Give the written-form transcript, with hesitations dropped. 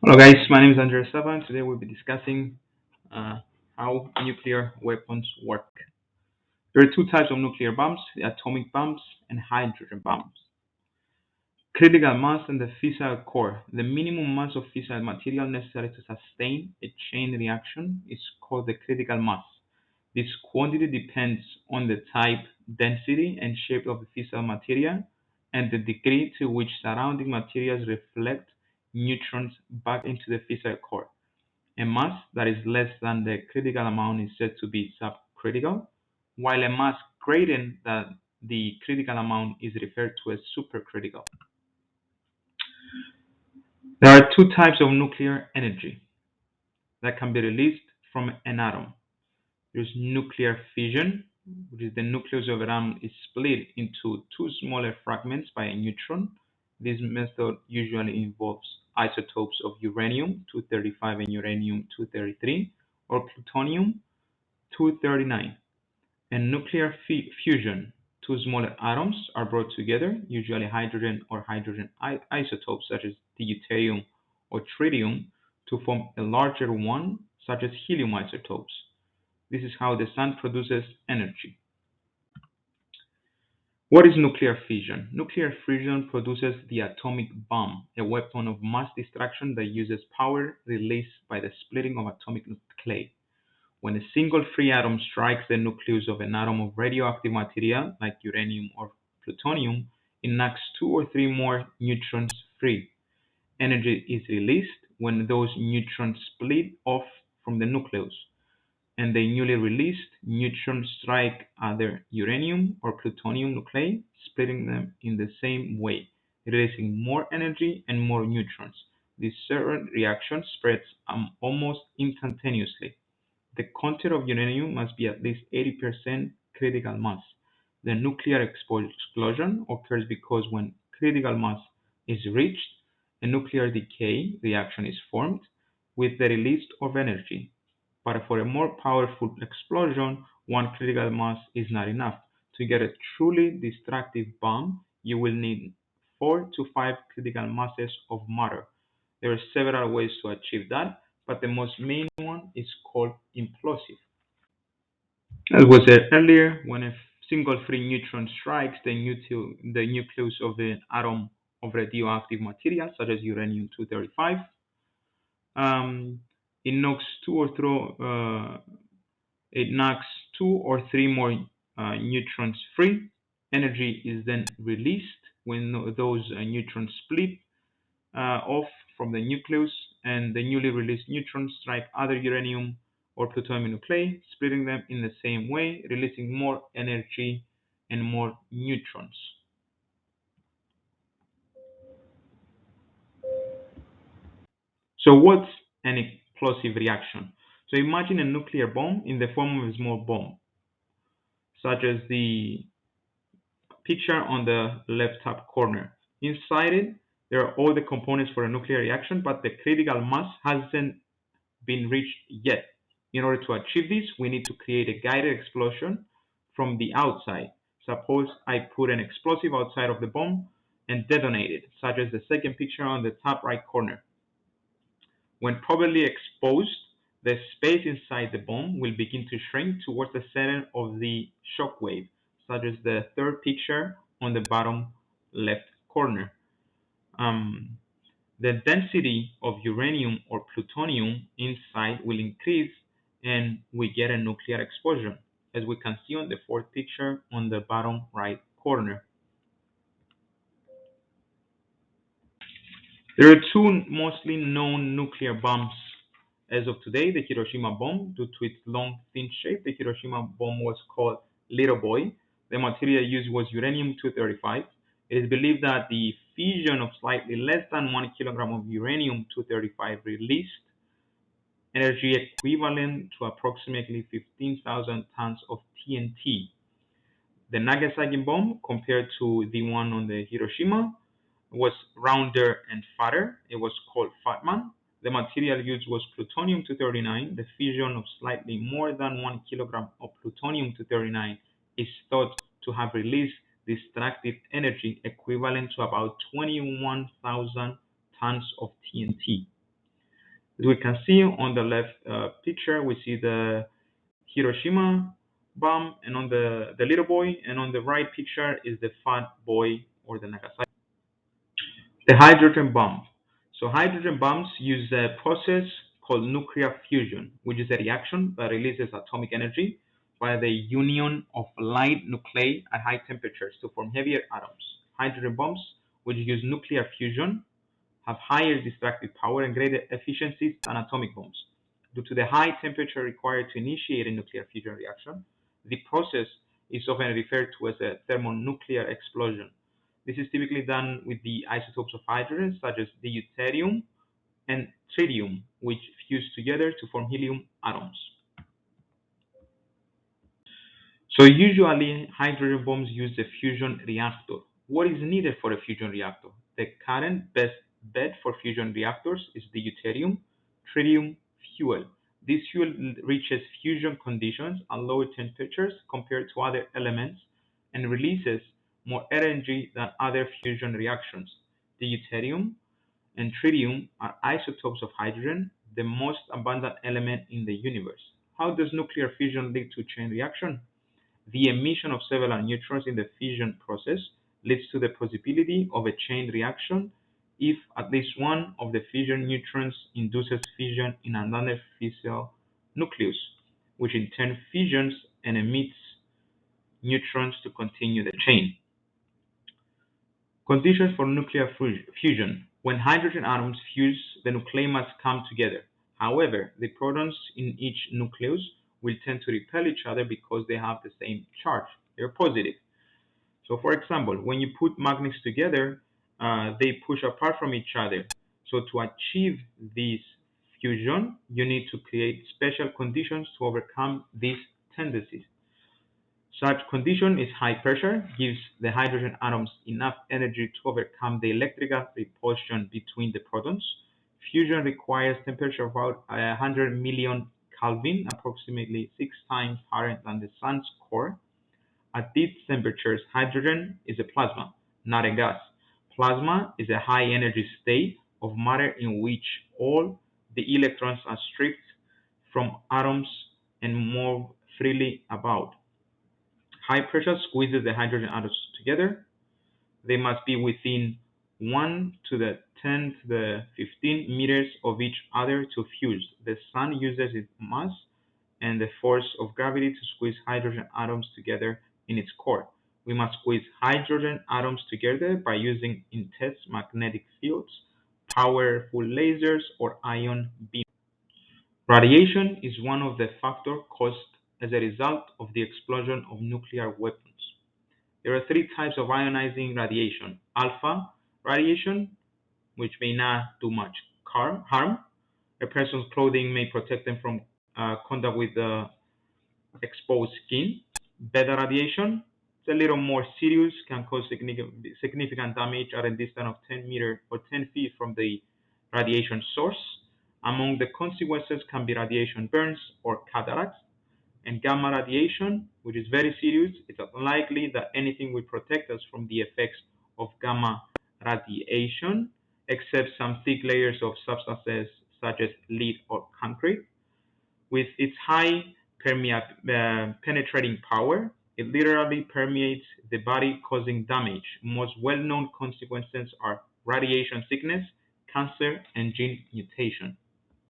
Hello guys, my name is Andres Saban. Today we'll be discussing uh, how nuclear weapons work. There are two types of nuclear bombs, the atomic bombs and hydrogen bombs. Critical mass and the fissile core. The minimum mass of fissile material necessary to sustain a chain reaction is called the critical mass. This quantity depends on the type, density, and shape of the fissile material and the degree to which surrounding materials reflect neutrons back into the fissile core. A mass that is less than the critical amount is said to be subcritical, while a mass greater than the critical amount is referred to as supercritical. There are two types of nuclear energy that can be released from an atom. There's nuclear fission, which is the nucleus of an atom is split into two smaller fragments by a neutron. This method usually involves isotopes of uranium-235 and uranium-233 or plutonium-239. And nuclear fusion, two smaller atoms are brought together, usually hydrogen or hydrogen isotopes such as deuterium or tritium, to form a larger one, such as helium isotopes. This is how the sun produces energy. What is nuclear fission? Nuclear fission produces the atomic bomb, a weapon of mass destruction that uses power released by the splitting of atomic nuclei. When a single free atom strikes the nucleus of an atom of radioactive material, like uranium or plutonium, it knocks two or three more neutrons free. Energy is released when those neutrons split off from the nucleus, and the newly released neutrons strike either uranium or plutonium nuclei, splitting them in the same way, releasing more energy and more neutrons. This certain reaction spreads almost instantaneously. The content of uranium must be at least 80% critical mass. The nuclear explosion occurs because when critical mass is reached, a nuclear decay reaction is formed with the release of energy. But for a more powerful explosion, one critical mass is not enough. To get a truly destructive bomb, you will need 4 to 5 critical masses of matter. There are several ways to achieve that, but the most main one is called implosive. As was said earlier, when a single free neutron strikes the nucleus of an atom of radioactive material, such as uranium-235, um, it knocks it knocks two or three more neutrons free. Energy is then released when those neutrons split off from the nucleus, and the newly released neutrons strike other uranium or plutonium nuclei, splitting them in the same way, releasing more energy and more neutrons. So what's an explosive reaction? So imagine a nuclear bomb in the form of a small bomb, such as the picture on the left top corner. Inside it, there are all the components for a nuclear reaction, but the critical mass hasn't been reached yet. In order to achieve this, we need to create a guided explosion from the outside. Suppose I put an explosive outside of the bomb and detonate it, such as the second picture on the top right corner. When properly exposed, the space inside the bomb will begin to shrink towards the center of the shock wave, such as the third picture on the bottom left corner. Um, the density of uranium or plutonium inside will increase and we get a nuclear explosion, as we can see on the fourth picture on the bottom right corner. There are two mostly known nuclear bombs as of today. The Hiroshima bomb, due to its long, thin shape, the Hiroshima bomb was called Little Boy. The material used was uranium-235. It is believed that the fission of slightly less than 1 kilogram of uranium-235 released energy equivalent to approximately 15,000 tons of TNT. The Nagasaki bomb, compared to the one on the Hiroshima, was rounder and fatter. It was called Fatman. The material used was plutonium-239. The fission of slightly more than 1 kilogram of plutonium-239 is thought to have released destructive energy equivalent to about 21,000 tons of TNT. As we can see on the left picture, we see the Hiroshima bomb, and on the little boy, and on the right picture is the fat boy or the Nagasaki. The hydrogen bomb. So hydrogen bombs use a process called nuclear fusion, which is a reaction that releases atomic energy by the union of light nuclei at high temperatures to form heavier atoms. Hydrogen bombs, which use nuclear fusion, have higher destructive power and greater efficiencies than atomic bombs. Due to the high temperature required to initiate a nuclear fusion reaction, the process is often referred to as a thermonuclear explosion. This is typically done with the isotopes of hydrogen, such as deuterium and tritium, which fuse together to form helium atoms. So usually hydrogen bombs use a fusion reactor. What is needed for a fusion reactor? The current best bet for fusion reactors is the deuterium tritium fuel. This fuel reaches fusion conditions at lower temperatures compared to other elements and releases more energy than other fusion reactions. The deuterium and tritium are isotopes of hydrogen, the most abundant element in the universe. How does nuclear fusion lead to chain reaction? The emission of several neutrons in the fission process leads to the possibility of a chain reaction if at least one of the fission neutrons induces fission in another fissile nucleus, which in turn fissions and emits neutrons to continue the chain. Conditions for nuclear fusion. When hydrogen atoms fuse, the nuclei must come together. However, the protons in each nucleus will tend to repel each other because they have the same charge. They're positive. So, for example, when you put magnets together, they push apart from each other. So, to achieve this fusion, you need to create special conditions to overcome these tendencies. Such condition is high pressure, gives the hydrogen atoms enough energy to overcome the electrical repulsion between the protons. Fusion requires temperature of about 100 million Kelvin, approximately 6 times higher than the sun's core. At these temperatures, hydrogen is a plasma, not a gas. Plasma is a high energy state of matter in which all the electrons are stripped from atoms and move freely about. High pressure squeezes the hydrogen atoms together. They must be within 1 to the 10 to the 15 meters of each other to fuse. The sun uses its mass and the force of gravity to squeeze hydrogen atoms together in its core. We must squeeze hydrogen atoms together by using intense magnetic fields, powerful lasers, or ion beams. Radiation is one of the factors caused as a result of the explosion of nuclear weapons. There are three types of ionizing radiation: alpha radiation, which may not do much harm. A person's clothing may protect them from contact with exposed skin. Beta radiation is a little more serious, can cause significant damage at a distance of 10 meters or 10 feet from the radiation source. Among the consequences can be radiation burns or cataracts. And gamma radiation, which is very serious. It's unlikely that anything will protect us from the effects of gamma radiation, except some thick layers of substances such as lead or concrete. With its high penetrating power, it literally permeates the body, causing damage. Most well-known consequences are radiation sickness, cancer, and gene mutation.